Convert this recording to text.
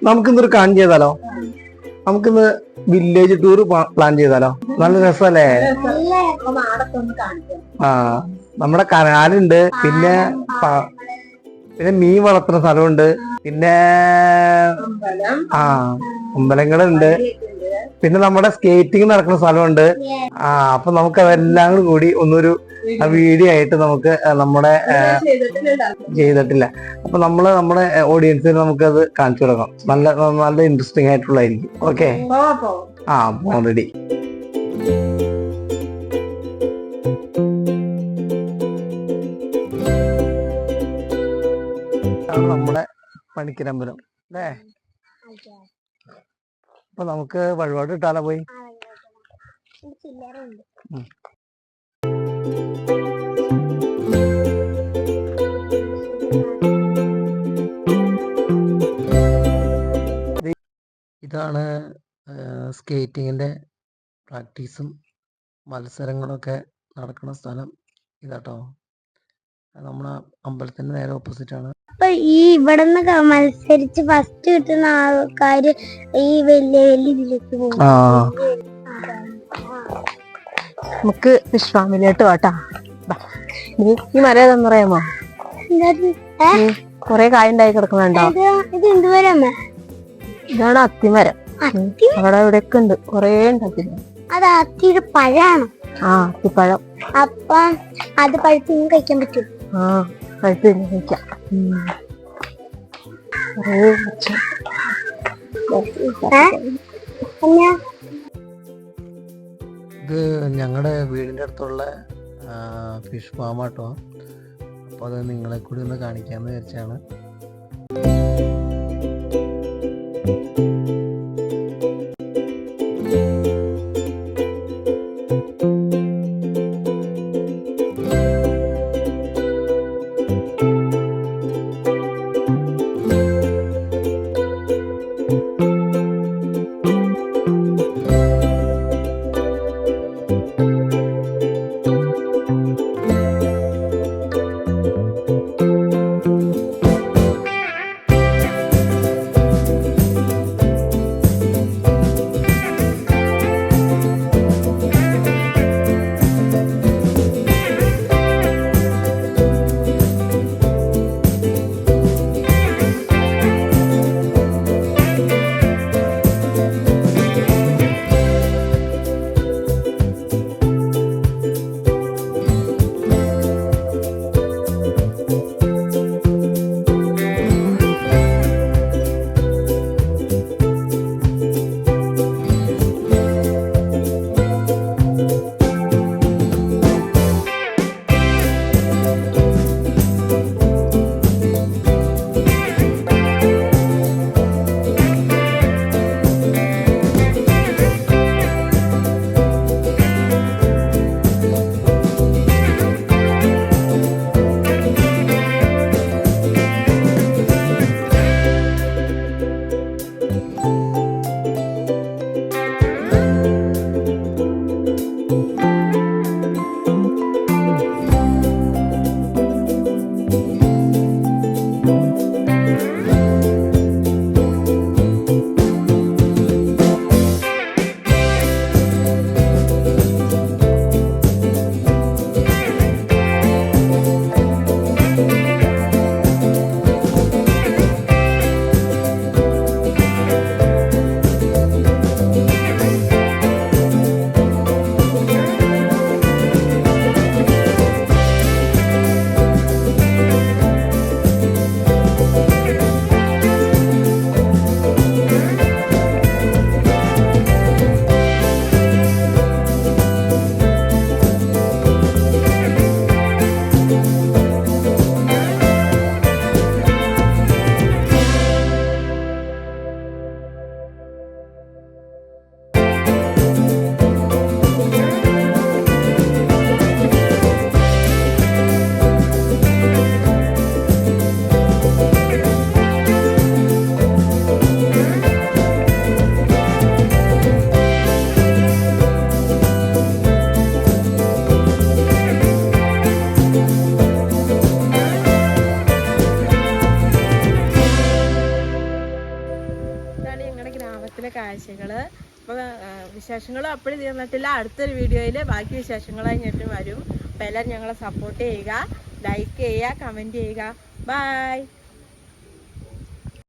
നമുക്കിന്നൊരു പ്ലാൻ ചെയ്താലോ? നമുക്കിന്ന് വില്ലേജ് ടൂർ പ്ലാൻ ചെയ്താലോ? നല്ല രസല്ലേ? ആ, നമ്മുടെ കനാലുണ്ട്, പിന്നെ മീൻ വളർത്തുന്ന സ്ഥലമുണ്ട്, പിന്നെ അമ്പലങ്ങളുണ്ട്, പിന്നെ നമ്മുടെ സ്കേറ്റിംഗ് നടക്കുന്ന സ്ഥലമുണ്ട്. അപ്പൊ നമുക്ക് അതെല്ലാം കൂടി ഒന്നൊരു വീഡിയോ ആയിട്ട് നമുക്ക് ചെയ്തിട്ടില്ല. അപ്പൊ നമ്മുടെ ഓഡിയൻസിന് നമുക്കത് കാണിച്ചു കൊടുക്കാം. നല്ല ഇൻട്രസ്റ്റിംഗ് ആയിട്ടുള്ളതായിരിക്കും. ഓക്കെ, ഓൾറെഡി നമ്മുടെ പണിക്കരമ്പലം അല്ലേ? അപ്പൊ നമുക്ക് വഴിപാട് ഇട്ടാലോ? പോയി ഇതാണ് സ്കേറ്റിങ്ങിന്റെ പ്രാക്ടീസും മത്സരങ്ങളൊക്കെ നടക്കുന്ന സ്ഥലം ഇതാട്ടോ. നമ്മുടെ അമ്പലത്തിന്റെ നേരെ ഓപ്പോസിറ്റ് ആണ്. അപ്പൊ ഈ ഇവിടുന്ന് മത്സരിച്ച് ഫസ്റ്റ് കിട്ടുന്ന ആൾക്കാര് ഈ വലിയ വലിയ ഇതിലേക്ക് പോകും. നമുക്ക് വിശ്വാമിലോട്ട് വാട്ടാ. ഈ മരം ഏതാന്ന് പറയാമോ? കൊറേ കായുണ്ടായി കിടക്കുന്നുണ്ടോ? ഇത് എന്തുവരമ്മ? ഇതാണ് അത്തിമരം. അവിടെ ഇവിടെയൊക്കെ ഉണ്ട്, കൊറേ ഉണ്ട് അത്തിമരം. അത് അത്തിയുടെ പഴാണ്. അത്തിപ്പഴം. അപ്പൊ അത് പഴുത്ത് കഴിക്കാൻ പറ്റും? പഴുത്ത് കഴിക്കാം. ഇത് ഞങ്ങളുടെ വീടിന്റെ അടുത്തുള്ള ഫിഷ് ഫാം ആട്ടോ. അപ്പൊ അത് നിങ്ങളെ കൂടി ഒന്ന് കാണിക്കാന്ന് വിചാരിച്ചാണ്. അമ്പലത്തിലെ കാഴ്ചകള്. അപ്പൊ വിശേഷങ്ങളും അപ്പോഴും തീർന്നിട്ടില്ല. അടുത്തൊരു വീഡിയോയിൽ ബാക്കി വിശേഷങ്ങളായി ഞെട്ടും വരും. അപ്പൊ എല്ലാവരും ഞങ്ങളെ സപ്പോർട്ട് ചെയ്യുക, ലൈക്ക് ചെയ്യുക, കമന്റ് ചെയ്യുക. ബൈ.